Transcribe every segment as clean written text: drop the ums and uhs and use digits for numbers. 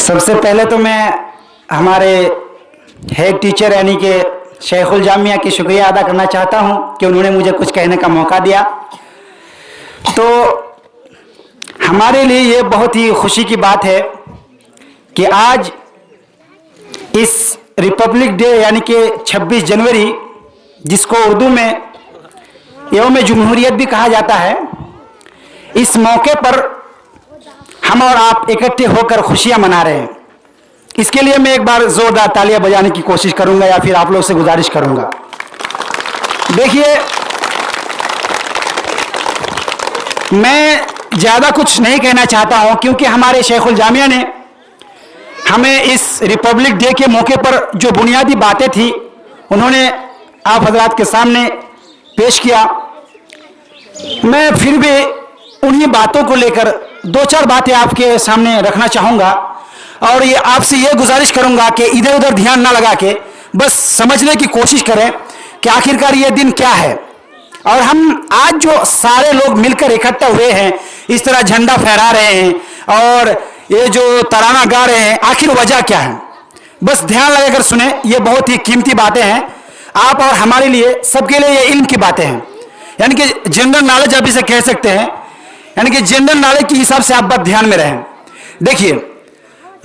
सबसे पहले तो मैं हमारे हेड टीचर यानी कि शेखुल जामिया की शुक्रिया अदा करना चाहता हूं कि उन्होंने मुझे कुछ कहने का मौका दिया। तो हमारे लिए ये बहुत ही खुशी की बात है कि आज इस रिपब्लिक डे यानी कि 26 जनवरी, जिसको उर्दू में यौम जमहूरियत भी कहा जाता है, इस मौके पर हम और आप इकट्ठे होकर खुशियां मना रहे हैं। इसके लिए मैं एक बार जोरदार तालियां बजाने की कोशिश करूंगा या फिर आप लोग से गुजारिश करूंगा। देखिए, मैं ज़्यादा कुछ नहीं कहना चाहता हूं क्योंकि हमारे शेखुल जामिया ने हमें इस रिपब्लिक डे के मौके पर जो बुनियादी बातें थी उन्होंने आप हजरात के सामने पेश किया। मैं फिर भी उन्हीं बातों को लेकर दो चार बातें आपके सामने रखना चाहूँगा और ये आपसे ये गुजारिश करूँगा कि इधर उधर ध्यान ना लगा के बस समझने की कोशिश करें कि आखिरकार ये दिन क्या है। और हम आज जो सारे लोग मिलकर इकट्ठा हुए हैं, इस तरह झंडा फहरा रहे हैं और ये जो तराना गा रहे हैं, आखिर वजह क्या है? बस ध्यान लगाकर सुने, ये बहुत ही कीमती बातें हैं आप और हमारे लिए, सबके लिए ये इल्म की बातें हैं, यानी कि जनरल नॉलेज आप इसे कह सकते हैं, यानी कि जनरल नॉलेज के हिसाब से आप बात ध्यान में रहें। देखिए,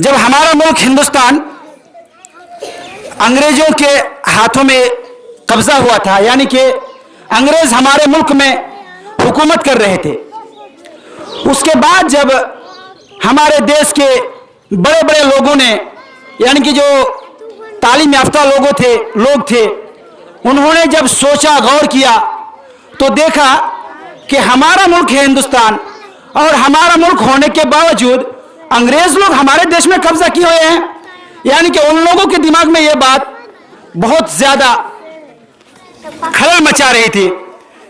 जब हमारा मुल्क हिंदुस्तान अंग्रेजों के हाथों में कब्जा हुआ था, यानी कि अंग्रेज हमारे मुल्क में हुकूमत कर रहे थे, उसके बाद जब हमारे देश के बड़े बड़े लोगों ने, यानी कि जो तालीम याफ्ता लोग थे, उन्होंने जब सोचा, गौर किया तो देखा कि हमारा मुल्क है हिंदुस्तान और हमारा मुल्क होने के बावजूद अंग्रेज लोग हमारे देश में कब्जा किए हुए हैं। यानी कि उन लोगों के दिमाग में यह बात बहुत ज्यादा खलल मचा रही थी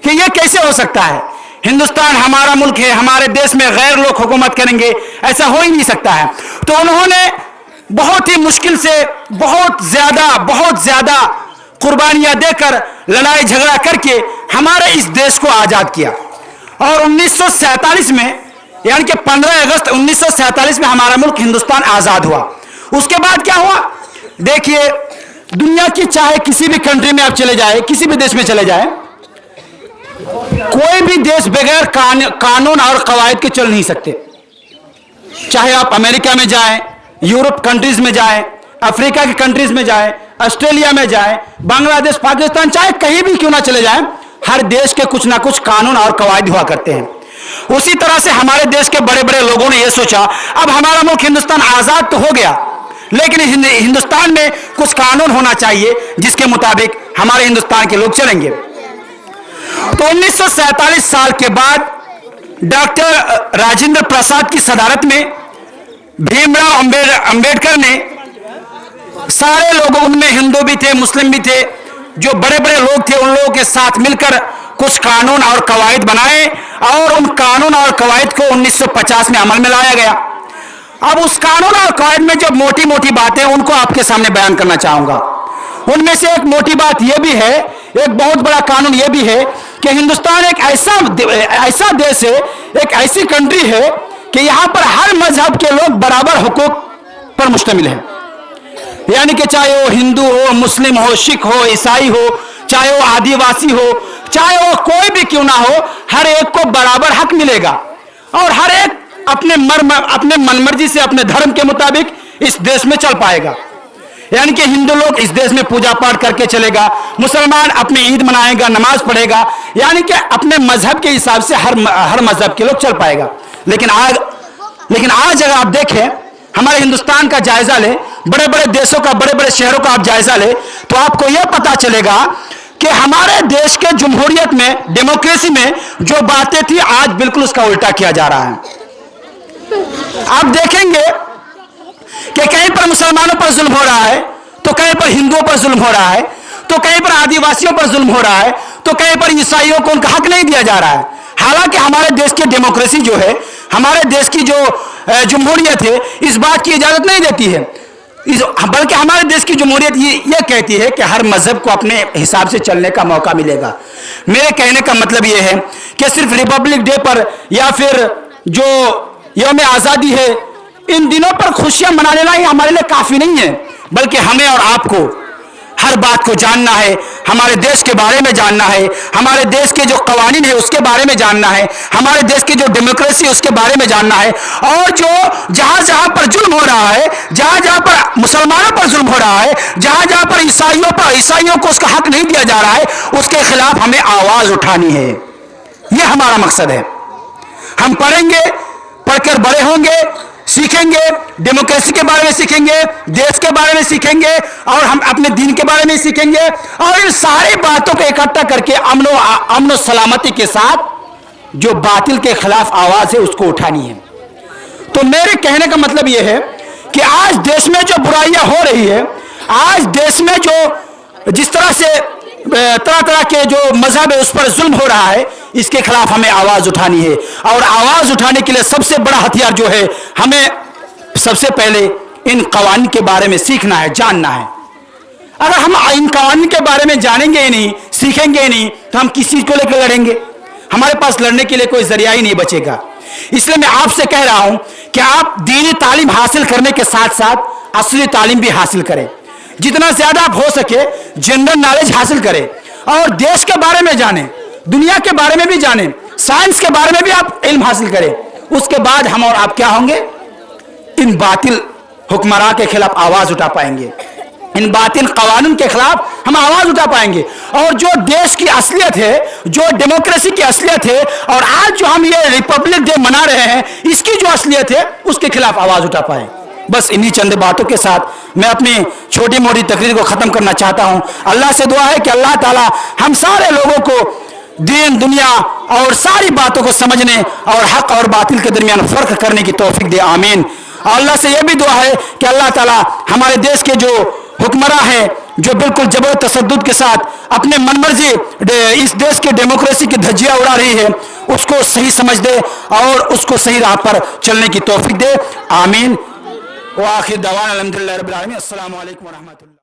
कि यह कैसे हो सकता है, हिंदुस्तान हमारा मुल्क है, हमारे देश में गैर लोग हुकूमत करेंगे, ऐसा हो ही नहीं सकता है। तो उन्होंने बहुत ही मुश्किल से बहुत ज्यादा कुर्बानियां देकर, लड़ाई झगड़ा करके हमारे इस देश को आजाद किया। और 1947 में, यानी कि 15 अगस्त 1947 में हमारा मुल्क हिंदुस्तान आजाद हुआ। उसके बाद क्या हुआ? देखिए, दुनिया की चाहे किसी भी कंट्री में आप चले जाए, किसी भी देश में चले जाए, कोई भी देश बगैर कानून और कवायद के चल नहीं सकते। चाहे आप अमेरिका में जाएं, यूरोप कंट्रीज में जाएं, अफ्रीका की कंट्रीज में जाएं, ऑस्ट्रेलिया में जाएं, बांग्लादेश, पाकिस्तान, चाहे कहीं भी क्यों ना चले जाएं, हर देश के कुछ ना कुछ कानून और कवायद हुआ करते हैं। उसी तरह से हमारे देश के बड़े बड़े लोगों ने यह सोचा, अब हमारा मुल्क हिंदुस्तान आजाद तो हो गया, लेकिन हिंदुस्तान में कुछ कानून होना चाहिए जिसके मुताबिक हमारे हिंदुस्तान के लोग चलेंगे। तो 1947 साल के बाद डॉक्टर राजेंद्र प्रसाद की सदारत में भीमराव अंबेडकर ने सारे लोगों, उनमें हिंदू भी थे, मुस्लिम भी थे, जो बड़े बड़े लोग थे, उन लोगों के साथ मिलकर कुछ कानून और कवायद बनाए और उन कानून और कवायद को 1950 में अमल में लाया गया। अब उस कानून और कवायद में जो मोटी मोटी बातें, उनको आपके सामने बयान करना चाहूंगा। उनमें से एक मोटी बात यह भी है, एक बहुत बड़ा कानून यह भी है कि हिंदुस्तान एक ऐसा देश है, एक ऐसी कंट्री है कि यहां पर हर मजहब के लोग बराबर हुकूक पर मुश्तमिल है। यानी कि चाहे वो हिंदू हो, मुस्लिम हो, सिख हो, ईसाई हो, चाहे वो आदिवासी हो, चाहे वो कोई भी क्यों ना हो, हर एक को बराबर हक मिलेगा और हर एक अपने मनमर्जी से, अपने धर्म के मुताबिक इस देश में चल पाएगा। यानी कि हिंदू लोग इस देश में पूजा पाठ करके चलेगा, मुसलमान अपनी ईद मनाएगा, नमाज पढ़ेगा, यानी कि अपने मजहब के हिसाब से हर मजहब के लोग चल पाएगा। लेकिन आज अगर आप देखें, हमारे हिंदुस्तान का जायजा ले, बड़े बड़े देशों का, बड़े बड़े शहरों का आप जायजा ले, तो आपको यह पता चलेगा कि हमारे देश के जमहूरियत में, डेमोक्रेसी में जो बातें थी, आज बिल्कुल उसका उल्टा किया जा रहा है। आप देखेंगे कि कहीं पर मुसलमानों पर जुल्म हो रहा है, तो कहीं पर हिंदुओं पर जुल्म हो रहा है, तो कहीं पर आदिवासियों पर जुल्म हो रहा है, तो कहीं पर ईसाइयों को उनका हक नहीं दिया जा रहा है। हालांकि हमारे देश की डेमोक्रेसी जो है, हमारे देश की जो जमहूरियत है, इस बात की इजाजत नहीं देती है, बल्कि हमारे देश की जमहूरियत ये कहती है कि हर मजहब को अपने हिसाब से चलने का मौका मिलेगा। मेरे कहने का मतलब ये है कि सिर्फ रिपब्लिक डे पर या फिर जो यौम आज़ादी है, इन दिनों पर खुशियां मना लेना ही हमारे लिए काफी नहीं है, बल्कि हमें और आपको हर बात को जानना है, हमारे देश के बारे में जानना है, हमारे देश के जो कवानीन है उसके बारे में जानना है, हमारे देश की जो डेमोक्रेसी है उसके बारे में जानना है, और जो जहां जहां पर जुल्म हो रहा है, जहां जहां पर मुसलमानों पर जुल्म हो रहा है, जहां जहां पर ईसाइयों को उसका हक नहीं दिया जा रहा है, उसके खिलाफ हमें आवाज उठानी है। यह हमारा मकसद है। हम पढ़ेंगे, पढ़कर बड़े होंगे, सीखेंगे, डेमोक्रेसी के बारे में सीखेंगे, देश के बारे में सीखेंगे, और हम अपने दीन के बारे में सीखेंगे, और इन सारी बातों को इकट्ठा करके अमन सलामती के साथ जो बातिल के खिलाफ आवाज है उसको उठानी है। तो मेरे कहने का मतलब यह है कि आज देश में जो बुराइयां हो रही है, आज देश में जो जिस तरह से तरह तरह के जो मजहब है उस पर जुल्म हो रहा है, इसके खिलाफ हमें आवाज उठानी है। और आवाज उठाने के लिए सबसे बड़ा हथियार जो है, हमें सबसे पहले इन कवानीन के बारे में सीखना है, जानना है। अगर हम इन कवानीन के बारे में जानेंगे ही नहीं, सीखेंगे ही नहीं, तो हम किस चीज को लेकर लड़ेंगे? हमारे पास लड़ने के लिए कोई जरिया ही नहीं बचेगा। इसलिए मैं आपसे कह रहा हूं कि आप दीनी तालीम हासिल करने के साथ साथ असली तालीम भी हासिल करें। जितना ज्यादा आप हो सके जनरल नॉलेज हासिल करें, और देश के बारे में जानें, दुनिया के बारे में भी जानें, साइंस के बारे में भी आप इल्म हासिल करें। उसके बाद हम और आप क्या होंगे? इन बातिल हुक्मरान के खिलाफ आवाज उठा पाएंगे, इन बातिल कवानीन के खिलाफ हम आवाज उठा पाएंगे। और जो देश की असलियत है, जो डेमोक्रेसी की असलियत है, और आज जो हम ये रिपब्लिक डे मना रहे हैं, इसकी जो असलियत है उसके खिलाफ आवाज उठा पाए। बस इन्हीं चंद बातों के साथ मैं अपनी छोटी मोटी तकरीर को खत्म करना चाहता हूं। अल्लाह से दुआ है कि अल्लाह ताला हम सारे लोगों को दीन, दुनिया और सारी बातों को समझने और हक और बातिल के दरमियान फर्क करने की तौफीक दे, आमीन। और अल्लाह से यह भी दुआ है कि अल्लाह ताला हमारे देश के जो हुक्मरां हैं, जो बिल्कुल जबर तसद्दुद के साथ अपने मनमर्जी इस देश के डेमोक्रेसी की धज्जियां उड़ा रही है, उसको सही समझ दे और उसको सही राह पर चलने की तौफीक दे, आमीन। व आखिर दवाना अल्हम्दुलिल्लाहि रब्बिल आलमीन। अस्सलामु अलैकुम व रहमतुल्लाह।